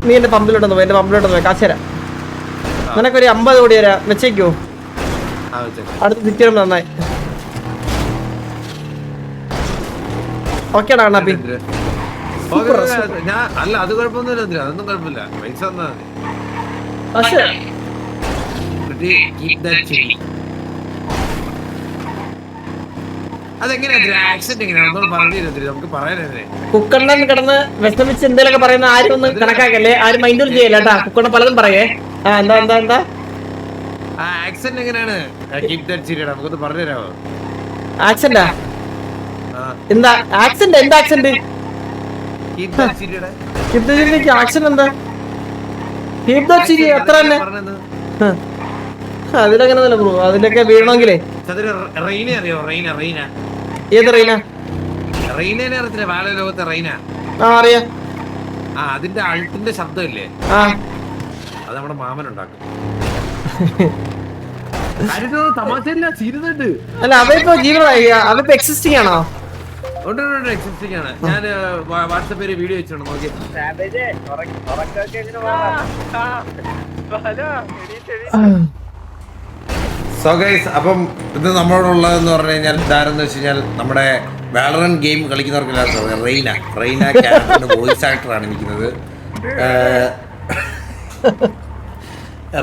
നീ എന്റെ പമ്പിലോട്ടൊന്ന് പോയി, എന്റെ പമ്പിലോട്ടൊന്ന് പോയി കാശ് തരാം. നിനക്കൊരു 50 കോടി തരാം, വെച്ചേക്കോ. അടുത്ത് സിറ്റി നന്നായി. ഓക്കേടാ കണ്ണാപ്പി. അല്ല അത് കുഴപ്പമൊന്നുമില്ല, അതൊന്നും കുഴപ്പമില്ല. പൈസ തന്നാ കുക്കണ്ണൻ കിടന്ന് വിഷമിച്ച് എന്തേലൊക്കെ പറയുന്ന ആരും ഒന്ന് കണക്കാക്കല്ലേ, ആരും മൈൻഡ് ചെയ്യല്ല കേട്ടാ. കുക്കണ്ണൻ പലതും പറയേ. എന്താ എന്താ എന്താ ആക്സെന്റ് എങ്ങനെയാണ്? നമുക്കൊന്ന് പറഞ്ഞു തരാമോ? ആക്സെന്റാ? എന്താ ആക്സെന്റ്? എന്താ ആക്സെന്റ്? ആക്സെന്റ് എന്താ? അത്ര തന്നെ. അതിലങ്ങനെ ബ്രോ, അതിലൊക്കെ വീഴണമെങ്കിലേ. ഏത് റീന? അറിയാം. അതിന്റെ അൾട്ടിന്റെ ശബ്ദമില്ലേ, അത് നമ്മുടെ മാമനുണ്ടാക്കും. തമാശയില്ല, ചീരുന്നുണ്ട്. അല്ല അവരിപ്പോ ജീവനായി, അവരിപ്പോ എക്സിസ്റ്റിംഗ് ആണോ? എക്സിസ്റ്റിംഗ് ആണ്. ഞാൻ വാട്സാപ്പിൽ വീഡിയോ വെച്ചോണ്ട് നോക്കി. സോ ഗൈസ്, അപ്പം ഇത് നമ്മളോടുള്ളതെന്ന് പറഞ്ഞു കഴിഞ്ഞാൽ ഇതാരെന്ന് വെച്ച് കഴിഞ്ഞാൽ നമ്മുടെ വാലറന്റ് ഗെയിം കളിക്കുന്നവർക്കെല്ലാം റെയ്ന ക്യാരക്ടറിന്റെ വോയിസ് ആക്ടറാണ് ഇരിക്കുന്നത്.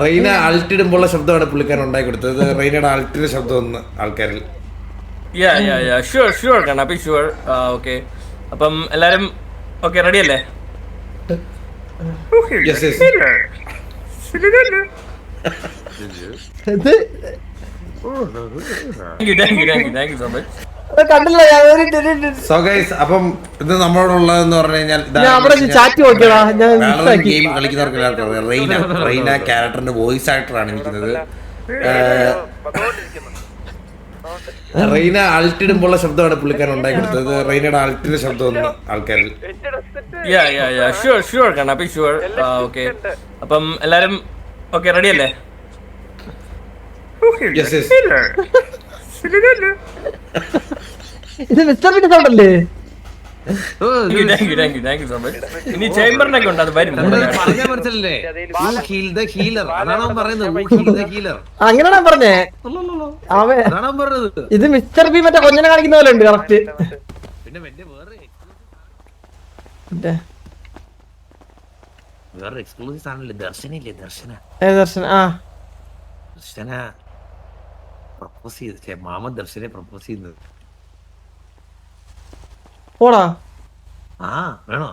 റെയ്ന അൾട്ടിടുമ്പോഴുള്ള ശബ്ദമാണ് പുള്ളിക്കാരൻ ഉണ്ടാക്കി കൊടുത്തത്. റെയ്നയുടെ അൾട്ടിന്റെ ശബ്ദം ഒന്ന് ആൾക്കാരിൽ. ഓക്കെ, അപ്പം എല്ലാരും ഓക്കെ, റെഡി അല്ലേ? സോ ഗൈസ്, അപ്പം ഇത് നമ്മളോടുള്ളതെന്ന് പറഞ്ഞു കഴിഞ്ഞാൽ ഗെയിം കളിക്കുന്നവർക്കെല്ലാം റെയ്ന ക്യാരക്ടറിന്റെ വോയിസ് ആക്ടറാണ് ഇരിക്കുന്നത്. റെയ്ന അൾട്ടിടുമ്പോഴുള്ള ശബ്ദമാണ് പുള്ളിക്കാരൻ ഉണ്ടാക്കി കൊടുത്തത്. റെയ്നയുടെ അൾട്ടിന്റെ ശബ്ദം ഒന്ന് ആൾക്കാരിൽ. ഓക്കെ, അപ്പം എല്ലാരും ഓക്കെ, റെഡി അല്ലേ? ഇത് മിസ്റ്റർ ബീൻ സൗണ്ട് അല്ലേ? ഇനി ചേംബറിനൊക്കെ ഉണ്ട്, അത് വരും. അങ്ങനെയാണോ പറഞ്ഞേ? ഇത് മിസ്റ്റർ ബി മറ്റേ കൊഞ്ഞനെ കാണിക്കുന്ന പോലെ ഉണ്ട്. കറക്റ്റ്. വേറെ എക്സ്ക്ലൂസീവ് സാധനല്ലേ, ദർശനില്ലേ? ദർശന പ്രപ്പോസ് ചെയ്ത് മാമൻ ദർശനെ പ്രപ്പോസ് ചെയ്യുന്നത്. പോടാ. വേണോ?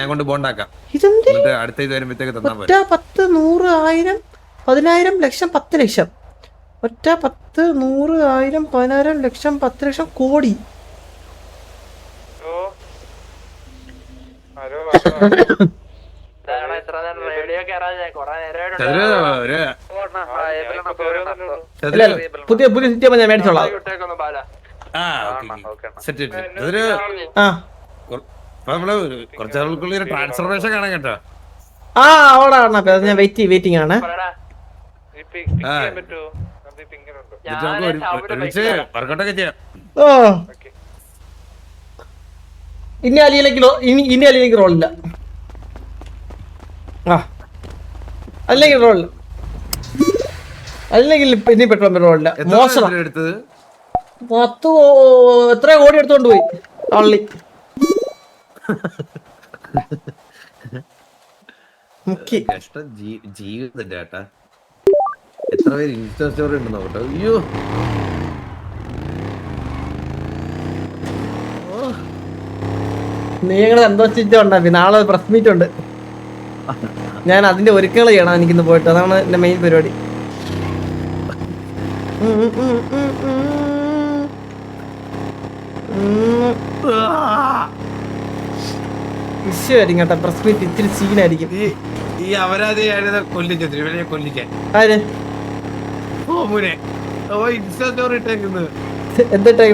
ഞാൻ കൊണ്ട് ബോണ്ടാക്കാം. അടുത്ത ഇത് വരുമ്പോഴത്തേക്ക് തന്നാ പോലെ. 10, 100, 1000, 10000, ലക്ഷം, 10 ലക്ഷം. 10, 100, 1000, 10000, ലക്ഷം, 10 ലക്ഷം കോടി. പുതിയ പുതിയ സിറ്റി ഞാൻ മേടിച്ചോളാം. കുറച്ചാൾക്കുള്ള ട്രാൻസ്ഫർമേഷൻ കാണാൻ കേട്ടോ. ഓടാ, ഞാൻ വെയിറ്റിംഗ് ആണ്. വർക്കൗട്ടൊക്കെ ചെയ്യാം. ഇനി അലിയിലേക്ക് റോളില്ല. അല്ലെങ്കിൽ റോളില്ല, അല്ലെങ്കിൽ ഇനി പെട്രോൾ റോളില്ല. മോശം. എടുത്തത് 10 എത്ര കോടി എടുത്തോണ്ട് പോയി ഓൺലി. ജീവിതം ചേട്ടാ, എത്ര പേര് ഇൻസ്റ്റാ സ്റ്റോറി ഉണ്ട് നോക്കട്ടെ. അയ്യോ, നീ ഞങ്ങള് സന്തോഷിച്ചോണ്ടാ. നാളെ പ്രസ് മീറ്റ് ഉണ്ട്, ഞാൻ അതിന്റെ ഒരുക്കങ്ങൾ ചെയ്യണം എനിക്കിന്ന് പോയിട്ട്. അതാണ് എന്റെ മെയിൻ പരിപാടി. വിഷയമായിരിക്കും കേട്ടോ പ്രസ് മീറ്റ്. ഇത്തിരി സീനായിരിക്കും. ഈ അപരാധിയാണ് കൊല്ലിക്കാൻ ആര് ഇൻസ്റ്റാ സ്റ്റോറി ഇട്ടേക്കുന്നത്. എന്തിട്ടേ?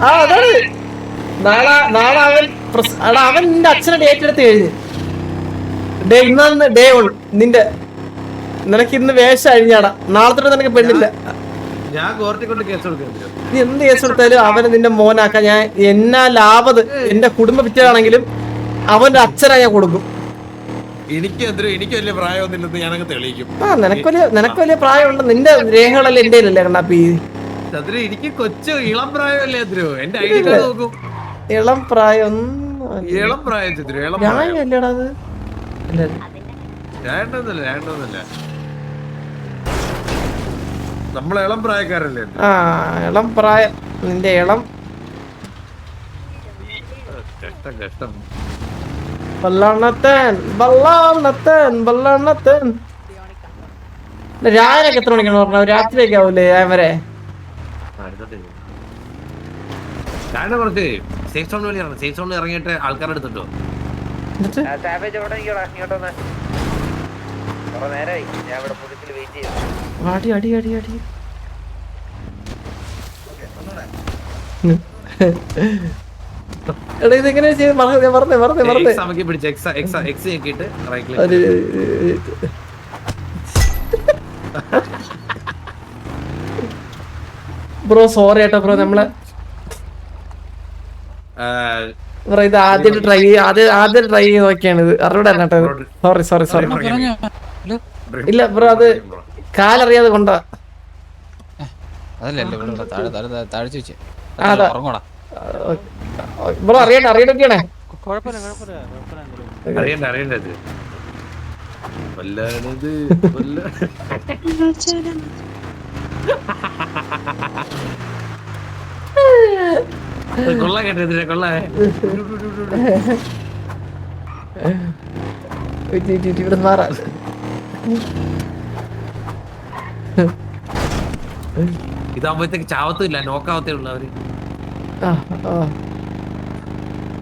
അതാണ് നാളെ അവൻ നിന്റെ അച്ഛനെ ഡേറ്റ് എടുത്ത് കഴിഞ്ഞ് ഇന്നാണ് ഡേ 1. നിനക്ക് ഇന്ന് വേഷം അഴിഞ്ഞാടാ. നാളെ തൊട്ട് നിനക്ക് പെണ്ണില്ല. ഞാൻ കോർട്ടിൽ കൊണ്ട് കേസ് കൊടുക്കാൻ നീ എന്ത് കേസ് കൊടുത്താലും അവനെ നിന്റെ മോനാക്കാൻ ഞാൻ എന്നാ ലാഭത് എന്റെ കുടുംബ പിറ്റാണെങ്കിലും അവന്റെ അച്ഛനാ ഞാൻ കൊടുക്കും. എനിക്ക് വലിയ പ്രായമൊന്നുമില്ലെന്ന് ഞാനങ്ങ് തെളിയിക്കും. ആ നിനക്ക് വലിയ പ്രായമുണ്ട്. നിന്റെ രേഖകളല്ലേ എന്റെ അല്ലേ കണ്ണാപ്പി? ചന്ദ്രു എനിക്ക് കൊച്ചു ഇളം പ്രായമല്ലേ ചന്ദ്രു? എന്റെ ഐഡി കാർഡ് നോക്കും. ഇളം പ്രായം ഇളം പ്രായം ചന്ദ്രു, ഇളം പ്രായം. അല്ലേടാ അത്? വേണ്ടൊന്നുമില്ല. നമ്മളെ ഇളം പ്രായക്കാരല്ലേ? ആ ഇളം പ്രായം. നിന്റെ ഇളം കഷ്ടം. രാവിലെയൊക്കെ എത്ര മണിക്കാണ് പറഞ്ഞത്? രാത്രിയൊക്കെ ആവൂലേ വരെ? കുറച്ച് സേഫ് സോൺ വഴി ഇറങ്ങും. സേഫ് സോണിൽ ഇറങ്ങിയിട്ട് ആൾക്കാരെ എടുത്തിട്ടോ. അടി അടി അടി അടി. എടാ ഇതെങ്ങനെ ചെയ്ത് മറന്നേ. ബ്രോ സോറി ഏട്ടാ ബ്രോ. നമ്മളെ ബ്രോ ഇത് ആദ്യം ട്രൈ ചെയ്ത് നോക്കിയാണ്. ഇത് അറിവിടെ സോറി. ഇല്ല ബ്രോ അത് കാലറിയാതെ കൊണ്ടാ. ബ്രോ അറിയണ്ടൊക്കെയാണേ. അറിയണ്ടത് കൊള്ള കേട്ടതിനെ കൊള്ള. ഇവിടെ മാറാ. ഇതാകുമ്പോഴത്തേക്ക് ചാവത്തില്ല, നോക്കാവത്തേ ഉള്ളു അവര്.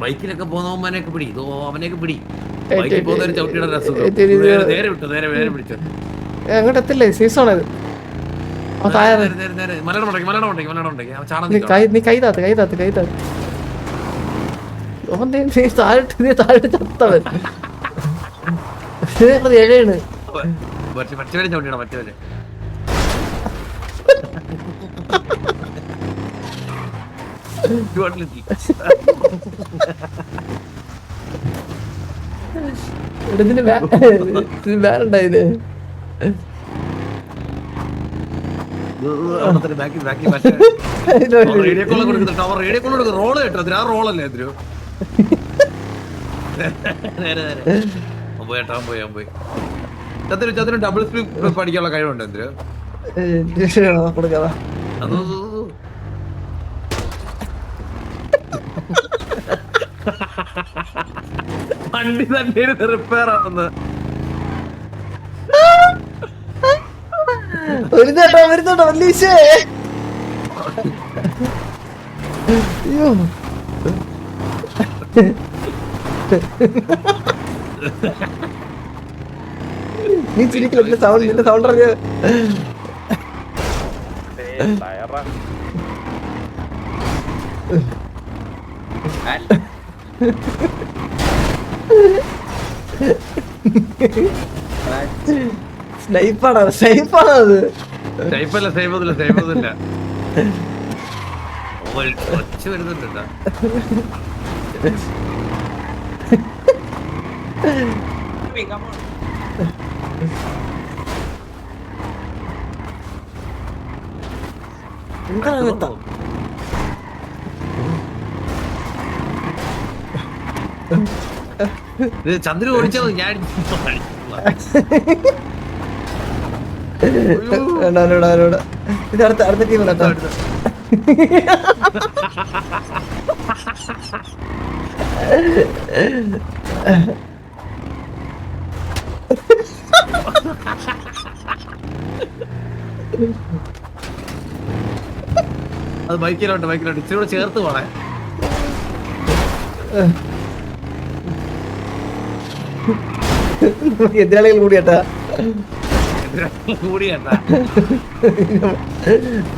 ബൈക്കിലൊക്കെ പോകുന്നവനെയൊക്കെ പിടി. ഇതോ അവനെയൊക്കെ പിടി. ബൈക്കിൽ പോകുന്നവര് ചവിട്ടിയുടെ രസം. നേരെ വിട്ടു, നേരെ പിടിച്ചു. അങ്ങോട്ട് എത്തില്ലേ? സീസണത്. നീ കൈതാത്ത് താഴെ ചത്തവൻ ഏഴാണ്. മറ്റവരെ ചവിട്ടിയുടെ മറ്റവരെ ഇതിന് വേറെണ്ടായില്ലേ? ഡബിൾ സ്പീഡ് പഠിക്കാനുള്ള കഴിവുണ്ട് എന്തിനു കൊടുക്കാതാ. വണ്ടി തന്നെ റിപ്പയർ ആവുന്നത്. വരുന്നുണ്ടോ വല്ലീശേ? അയ്യോ നീ ചിരിക്കില്ല. നിന്റെ സൗണ്ട് അറിയാ. സ്നൈപ്പാണോ അത്? സൈഫല്ല ഒച്ച വരുന്നുണ്ട്. എന്താ ചന്ദ്രൻ ഓടിച്ചത് ഞാൻ ഇത് അടുത്ത ടീം കേട്ടോ. അത് ബൈക്കിലോട്ട് ഇച്ചിരി ചേർത്ത് പോണേ. എതിരാളികൾ കൂടിയാട്ടാ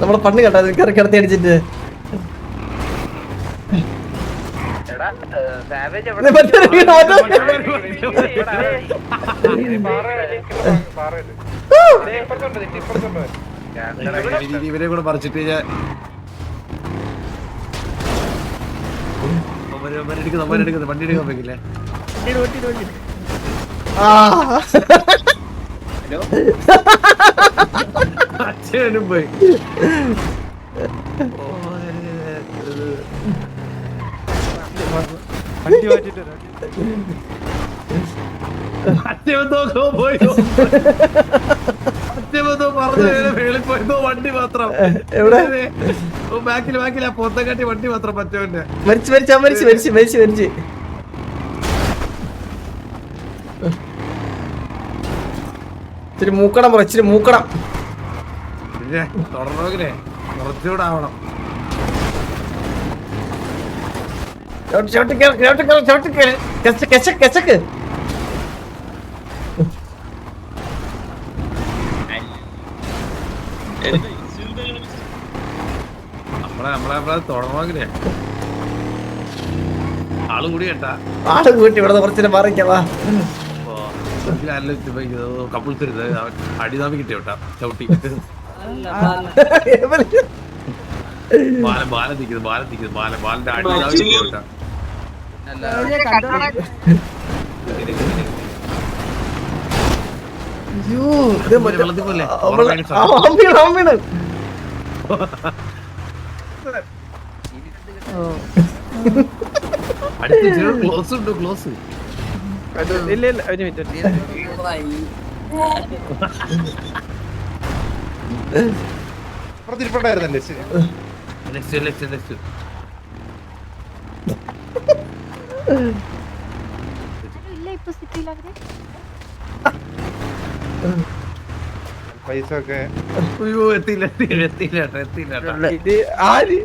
നമ്മളെ പണ്ട് കേട്ടാ കിടത്തി അടിച്ചിട്ട്. ഇവരെ കൂടെ പറിച്ചിട്ട് ഞാൻ വണ്ടി എടുക്കാൻ വെക്കില്ലേ അച്ഛനും പോയി വണ്ടി മാത്രം എവിടെ ബാക്കിലാ പൊത്തക്കാട്ടി വണ്ടി മാത്രം പറ്റവന്റെ മരിച്ചു ഇച്ചിരി മൂക്കണം പറ ഇച്ചിരി മൂക്കണം പിന്നെ തുടർന്നോക്കില്ലേ കുറച്ചുകൂടെ ആവണം കെച്ചക്ക് നമ്മളെ തുടർന്നോക്കില്ലേ ആള് കൂടി കേട്ടാ ആള് കൂട്ടി ഇവിടെ കുറച്ചിട്ട് മാറിക്കാവാ കപ്പിൾസ് അടിനാമി കിട്ടിയോട്ടാ ചവിട്ടി ബാലം നിൽക്കുന്നു ബാലന്റെ അടിനാമി കിട്ടിയോട്ടാ വെള്ളത്തിൽ പോലെ അടുത്ത് ക്ലോസ് ഉണ്ട് ക്ലോസ് ഇല്ല ഒരു മിനിറ്റ് പുറത്തിരിപ്പുണ്ടായിരുന്നല്ലേ പൈസ ഒക്കെ അയ്യോ എത്തിയില്ല ഇത് ആര്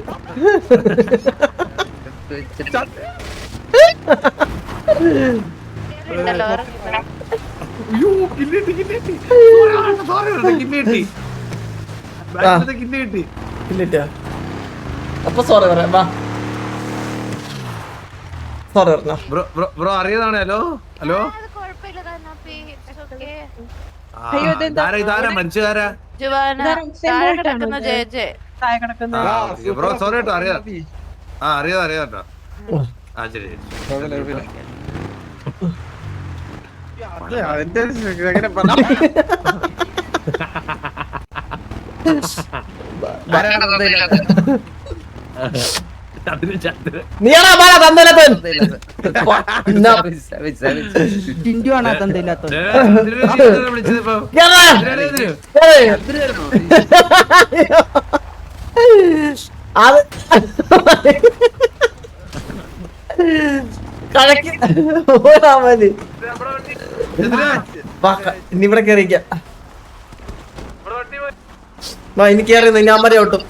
അപ്പൊ സോറി പറയാം വാ സോറി പറഞ്ഞോ ബ്രോ അറിയതാണ് ഹലോ ഹലോ ഇതാരാ മനുഷ്യരാ ബ്രോ സോറി കേട്ടോ അറിയാം അറിയാം ആ ശരി അതിന്റെ എങ്ങനെ പറഞ്ഞു നീയാണോ ബാല തന്തയില്ലാത്തവൻ? അത് കഴക്കി ഓടാ മതി. ഇനി ഇവിടെ കേറിക്കാം. ഇനി കയറി ഞാൻ വരെ ഓട്ടും.